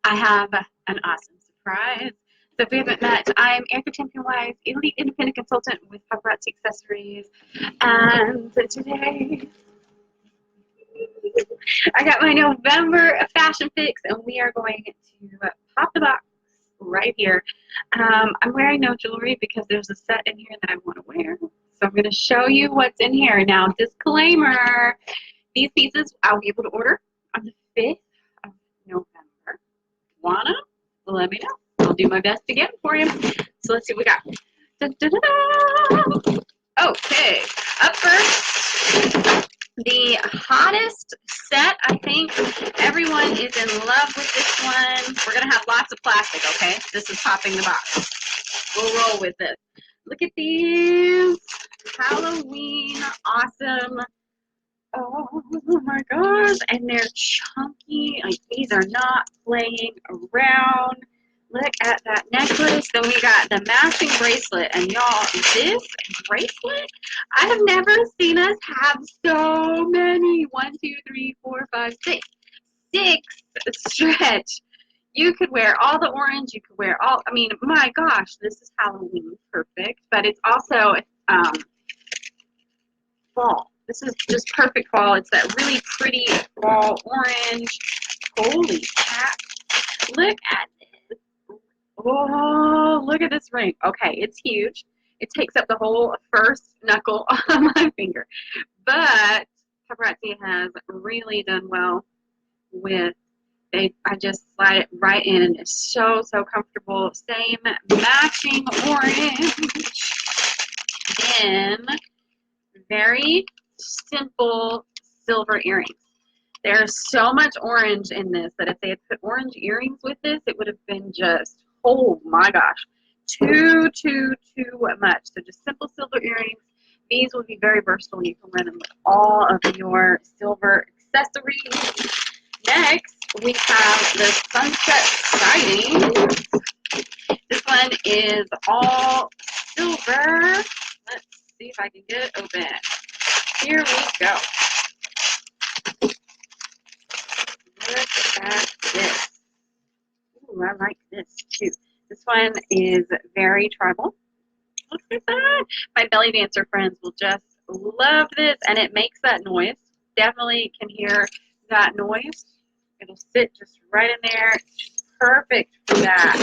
I have an awesome surprise. So if we haven't met, I'm Ericka Champion-Wise, Elite Independent Consultant with Paparazzi Accessories. And today, I got my November fashion fix, and we are going to pop the box right here. I'm wearing no jewelry because there's a set in here that I want to wear. So I'm going to show you what's in here. Now, disclaimer, these pieces I'll be able to order on the 5th of November. Wanna? Let me know. I'll do my best to get them for you. So let's see what we got. Dun, dun, dun, dun. Okay, up first, the hottest set. I think everyone is in love with this one. We're gonna have lots of plastic, okay? This is popping the box. We'll roll with this. Look at these Halloween awesome. Oh my gosh, and they're chunky. Like, these are not playing around. Look at that necklace. Then we got the matching bracelet. And y'all, this bracelet, I have never seen us have so many. 1, 2, 3, 4, 5, 6. 6 stretch. You could wear all the orange. You could wear all, I mean, my gosh, this is Halloween perfect. But it's also fall. This is just perfect fall. It's that really pretty fall orange. Holy crap. Look at this. Oh, look at this ring. Okay, it's huge. It takes up the whole first knuckle on my finger. But Paparazzi has really done well with, I just slide it right in, and it's so, so comfortable. Same matching orange. Then very simple silver earrings. There's so much orange in this that if they had put orange earrings with this, it would have been just, oh my gosh, too much. So just simple silver earrings. These will be very versatile. You can wear them with all of your silver accessories. Next, we have the sunset siding. This one is all silver. Let's see if I can get it open. Here we go. Look at this. Ooh, I like this too. This one is very tribal. Look at that. My belly dancer friends will just love this, and it makes that noise. Definitely can hear that noise. It'll sit just right in there. It's perfect for that.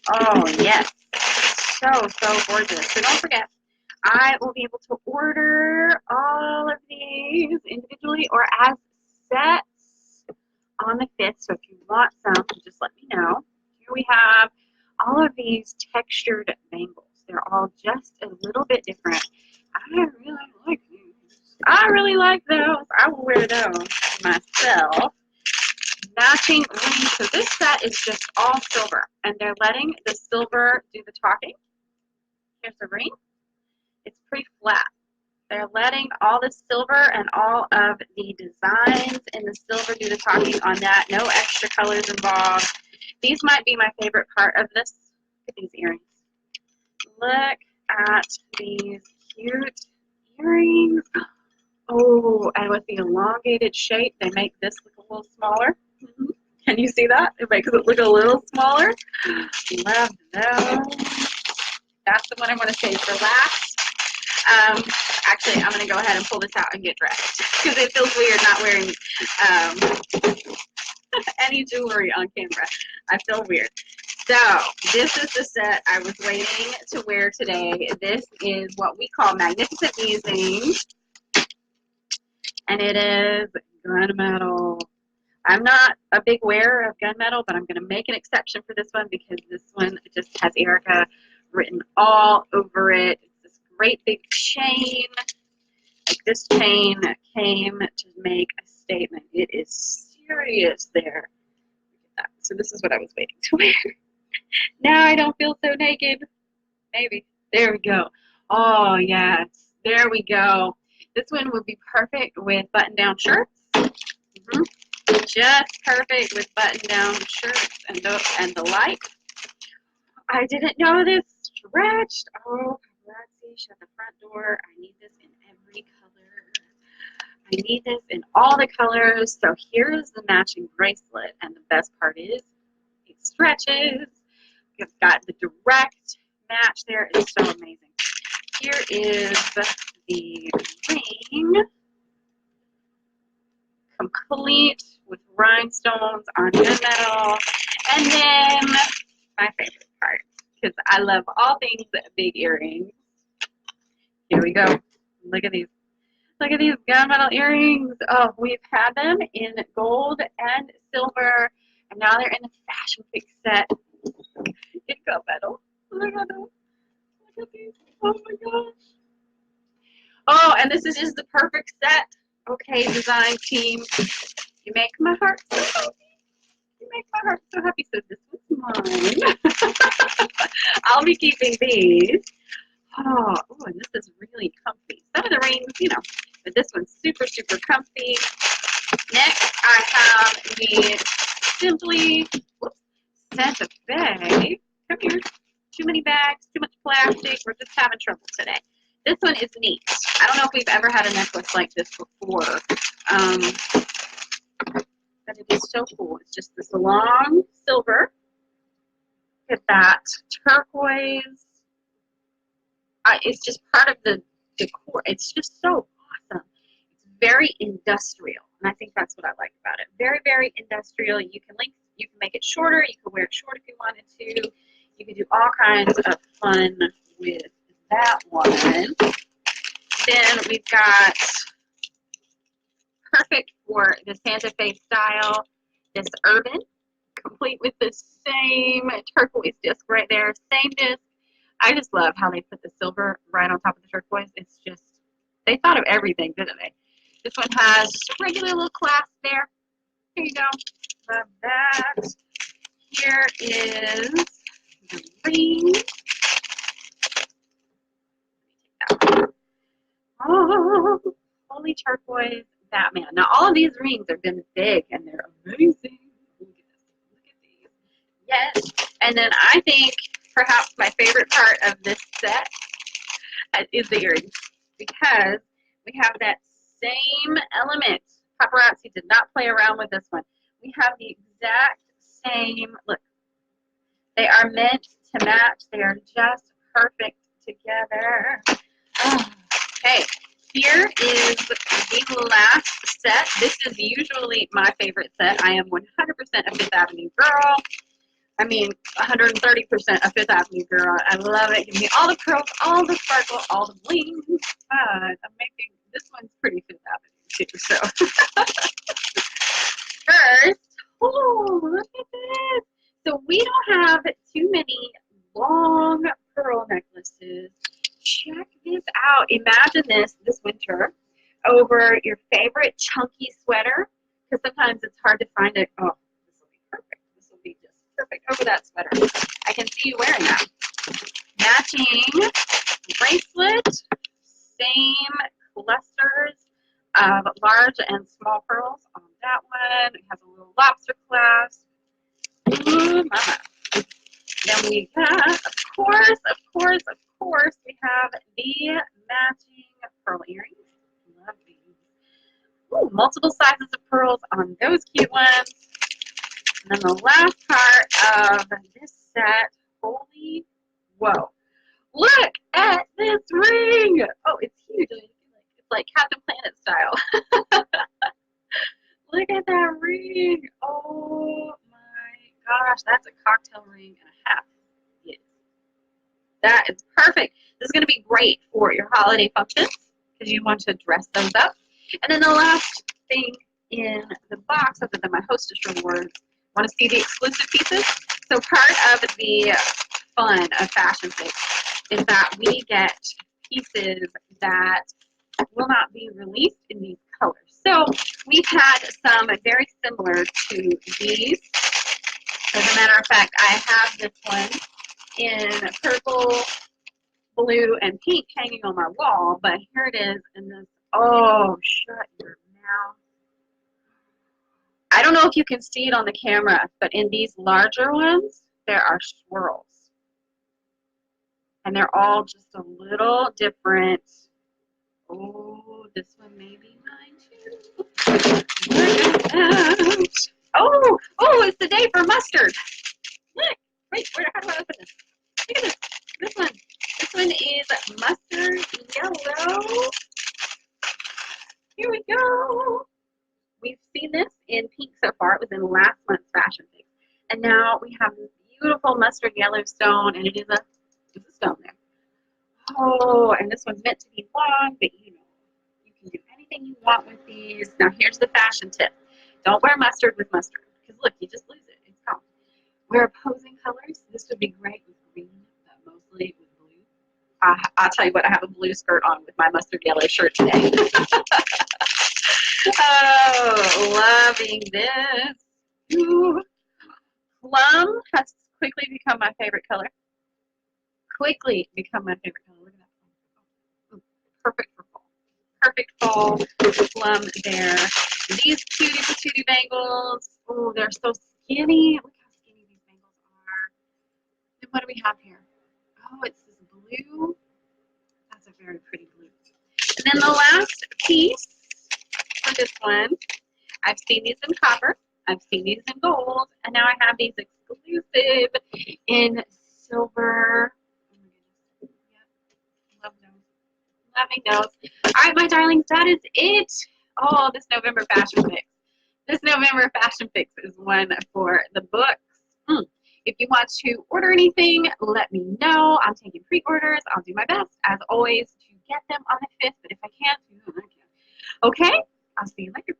Oh, yes. So gorgeous. So don't forget, I will be able to order all of these individually or as sets on the 5th. So if you want some, just let me know. Here we have all of these textured bangles. They're all just a little bit different. I really like these. I really like those. I will wear those myself. Matching rings. So this set is just all silver, and they're letting the silver do the talking. Here's the ring. It's pretty flat. They're letting all the silver and all of the designs in the silver do the talking on that. No extra colors involved. These might be my favorite part of this. Look at these earrings. Look at these cute earrings. Oh, and with the elongated shape, they make this look a little smaller. Can you see that? It makes it look a little smaller. Love those. That's the one I'm going to save for last. Actually, I'm going to go ahead and pull this out and get dressed because it feels weird not wearing any jewelry on camera. I feel weird. So this is the set I was waiting to wear today. This is what we call Magnificent Musings, and it is gunmetal. I'm not a big wearer of gunmetal, but I'm going to make an exception for this one because this one just has Ericka written all over it. It's this great big chain. Like, this chain came to make a statement. It is serious there. Look at that. So this is what I was waiting to wear. Now I don't feel so naked. Maybe. There we go. Oh, yes. There we go. This one would be perfect with button-down shirts. Just perfect with button-down shirts and the like. I didn't know this stretched. Oh, paparazzi, shut the front door. I need this in every color. I need this in all the colors. So here's the matching bracelet, and the best part is stretches. It's got the direct match there. It's so amazing. Here is the ring, complete with rhinestones on gunmetal. And then my favorite part, because I love all things big earrings. Here we go. Look at these. Look at these gunmetal earrings. Oh, we've had them in gold and silver, and now they're in the Fashion Week set in gunmetal. Look at them. Look at these. Oh my gosh. Oh, and this is just the perfect set. Okay, design team. You make my heart so happy. You make my heart so happy. So this one's mine. I'll be keeping these. Oh, and this is really comfy. Some of the rings, you know, but this one's super, super comfy. Next, I have the Simply Santa Fe. Come here. Too many bags, too much plastic. We're just having trouble today. This one is neat. I don't know if we've ever had a necklace like this before. But it is so cool. It's just this long silver. Look at that turquoise. It's just part of the decor. It's just so awesome. It's very industrial, and I think that's what I like about it. Very, very industrial. You can make it shorter. You can wear it short if you wanted to. You can do all kinds of fun with that one. Then we've got perfect for the Santa Fe style. This urban, complete with the same turquoise disc right there. Same disc. I just love how they put the silver right on top of the turquoise. It's just, they thought of everything, didn't they? This one has just a regular little clasp there. Here you go. Love that. Here is the ring. Oh, holy turquoise Batman. Now, all of these rings have been big, and they're amazing. Look at this. Look at these. Yes. And then I think perhaps my favorite part of this set is the earrings, because we have that same element. Paparazzi did not play around with this one. We have the exact same, look, they are meant to match. They are just perfect together. Oh, okay, here is the last set. This is usually my favorite set. I am 100% a Fifth Avenue girl. I mean, 130% a Fifth Avenue girl. I love it. Give me all the pearls, all the sparkle, all the bling. I'm making, this one's pretty Fifth Avenue too, so. First, oh, look at this. So we don't have too many long pearl necklaces. Check this out. Imagine this winter over your favorite chunky sweater, because sometimes it's hard to find it. Oh, this will be perfect. This will be just perfect over that sweater. I can see you wearing that. Matching bracelet, same clusters of large and small pearls on that one. It has a little lobster clasp. Ooh, mama. Then we got, of course, we have the matching pearl earrings. Love these. Ooh, multiple sizes of pearls on those cute ones. And then the last part of this set, holy, whoa. Look at this ring. Oh, it's huge. It's like Captain Planet style. Look at that ring. Oh my gosh, that's a cocktail ring and a half. Yes. That is perfect. This is going to be great for your holiday functions because you want to dress those up. And then the last thing in the box, other than my hostess rewards, want to see the exclusive pieces? So part of the fun of Fashion Week is that we get pieces that will not be released in these colors. So we've had some very similar to these. As a matter of fact, I have this one in purple, blue, and pink hanging on my wall, but here it is in this, oh, shut your mouth. I don't know if you can see it on the camera, but in these larger ones, there are swirls. And they're all just a little different. Oh, this one may be mine too. Look at that. Oh, it's the day for mustard. last month's fashion fix. And now we have this beautiful mustard yellow stone, and it's a stone there. Oh, and this one's meant to be long, but you can do anything you want with these. Now here's the fashion tip. Don't wear mustard with mustard, because look, you just lose it. It's gone. Wear opposing colors. This would be great with green, but mostly with blue. I'll tell you what, I have a blue skirt on with my mustard yellow shirt today. Oh, loving this. Ooh. Plum has quickly become my favorite color. Quickly become my favorite color. Look at that. Ooh, perfect for fall. Perfect fall plum there. These cutie patootie bangles. Oh, they're so skinny. Look how skinny these bangles are. And what do we have here? Oh, it's this blue. That's a very pretty blue. And then the last piece for this one, I've seen these in copper, I've seen these in gold, and now I have these exclusive in silver. Oh my goodness. Yeah, love those. Loving those. All right, my darlings, that is it. Oh, this November fashion fix. This November fashion fix is one for the books. If you want to order anything, let me know. I'm taking pre-orders. I'll do my best, as always, to get them on the 5th. But if I can't, I can't. Okay? I'll see you later.